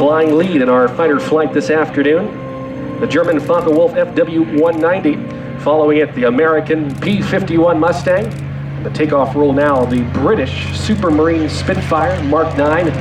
Flying lead in our fighter flight this afternoon, the German Focke-Wulf FW-190. Following it, the American P-51 Mustang. The takeoff rule now, the British Supermarine Spitfire Mark 9.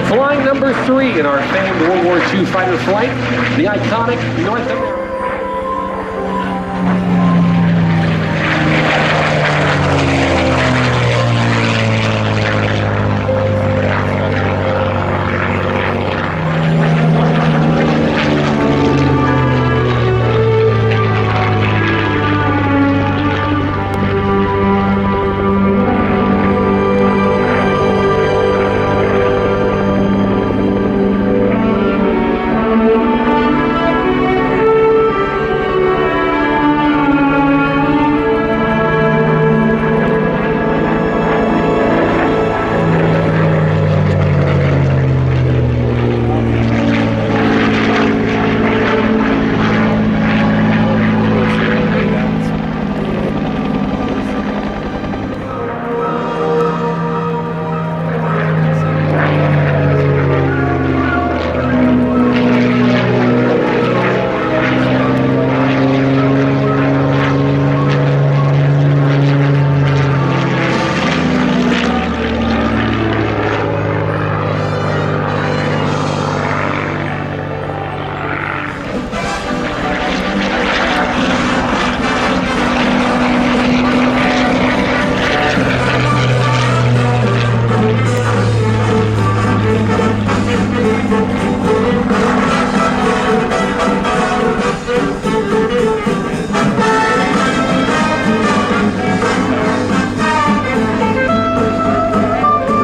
Flying number 3 in our famed World War II fighter flight, the iconic North American.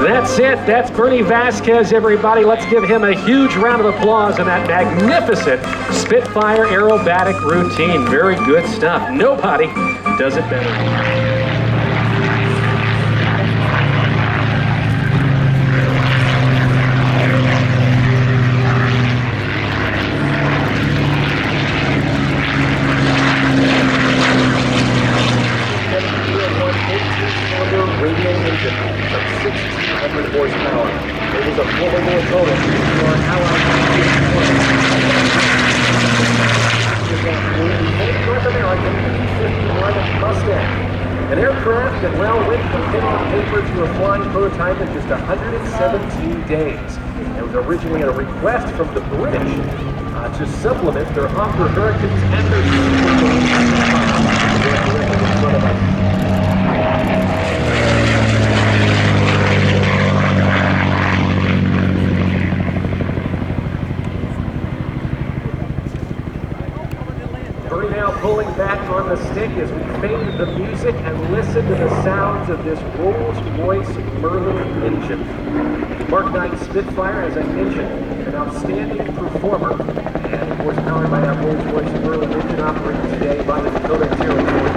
That's it. That's Bernie Vasquez, everybody. Let's give him a huge round of applause on that magnificent Spitfire aerobatic routine. Very good stuff. Nobody does it better. Horsepower. It was a full total for an hour. North American P-51 Mustang. An aircraft that went from pen on paper to a flying prototype in just 117 days. It was originally a request from the British to supplement their Hawker Hurricanes and their Supermarine. Now pulling back on the stick as we fade the music and listen to the sounds of this Rolls-Royce Merlin engine. The Mark 9 Spitfire, as I mentioned, an outstanding performer, and of course powered by that Rolls-Royce Merlin engine operated today by the Dakota Territory.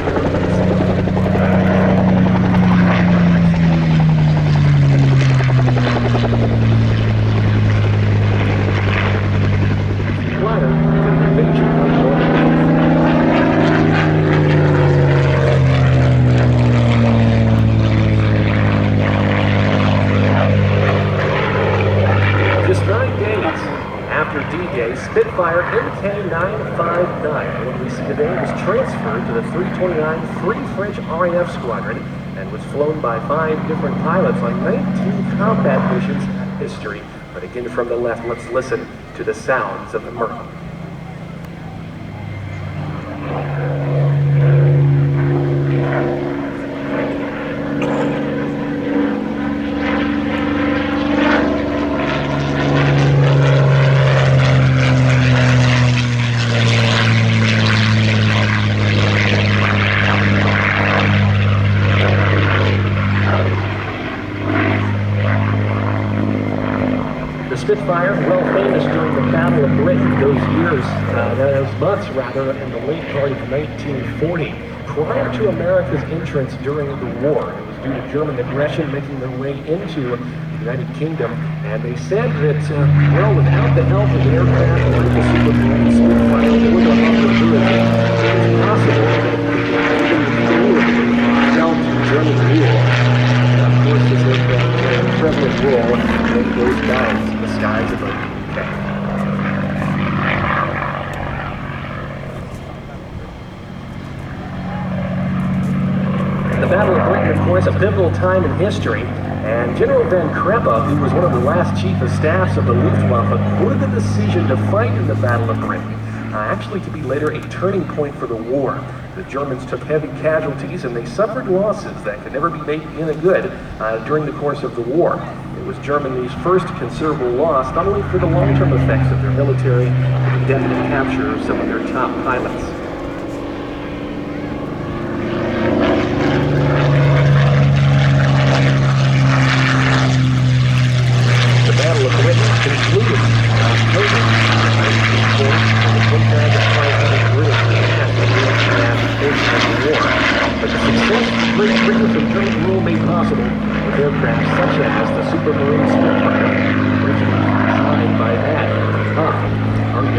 Spitfire Mk959, what we see today, was transferred to the 329 Free French RAF Squadron and was flown by 5 different pilots on 19 combat missions in history. But again, from the left, let's listen to the sounds of the Merlin. Spitfire, well famous during the Battle of Britain, those months rather, in the late part of 1940. Prior to America's entrance during the war, it was due to German aggression making their way into United Kingdom, and they said that, well, without the help of aircraft like the Supermarine Spitfire or the Thunder Over Michigan, it is possible that they fell to German rule. And of course, this has been a prevalent role in those battles in the skies of the UK. The Battle of Britain, of course, a pivotal time in history, and General Von Kreppe, who was one of the last chief of staffs of the Luftwaffe, quoted the decision to fight in the Battle of Britain, actually to be later a turning point for the war. The Germans took heavy casualties, and they suffered losses that could never be made good during the course of the war. It was Germany's first considerable loss, not only for the long-term effects of their military, but the definite capture of some of their top pilots. Aircraft such as the Supermarine Spitfire, originally designed by that R.J.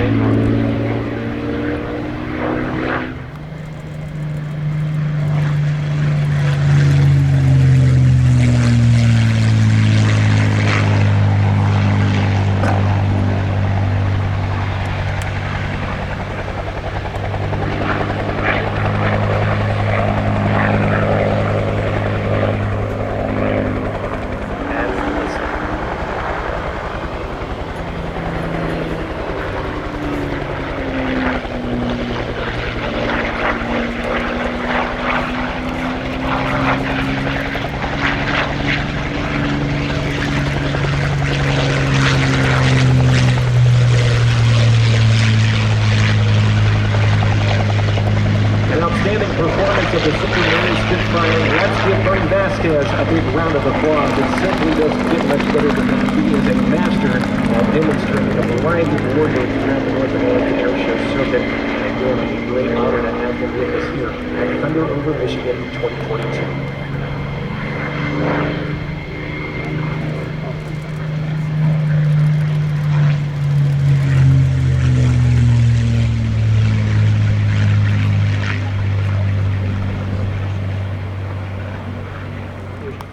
Performance of the Supermarine Spitfire. Let's give Bernie Vasquez a big round of applause. It simply doesn't get much better than that. He is a master of demonstrating a variety of wargames throughout the North American airshow circuit. And again, a great honor to have him with us here at Thunder Over Michigan 2022.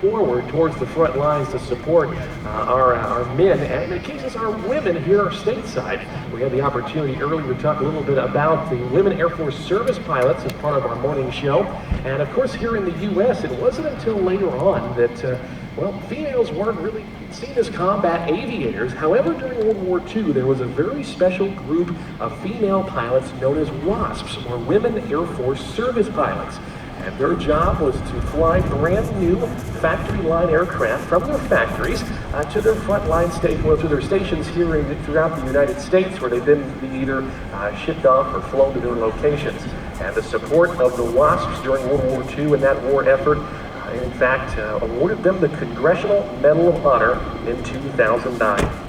Forward towards the front lines to support our men, and in cases our women here stateside. We had the opportunity earlier to talk a little bit about the Women Air Force Service Pilots as part of our morning show, and of course here in the U.S. it wasn't until later on that well, females weren't really seen as combat aviators. However, during World War II, there was a very special group of female pilots known as WASPs, or Women Air Force Service Pilots. And their job was to fly brand new factory line aircraft from their factories to their front line to their stations here throughout the United States, where they've been either shipped off or flown to their locations. And the support of the WASPs during World War II and that war effort, in fact, awarded them the Congressional Medal of Honor in 2009.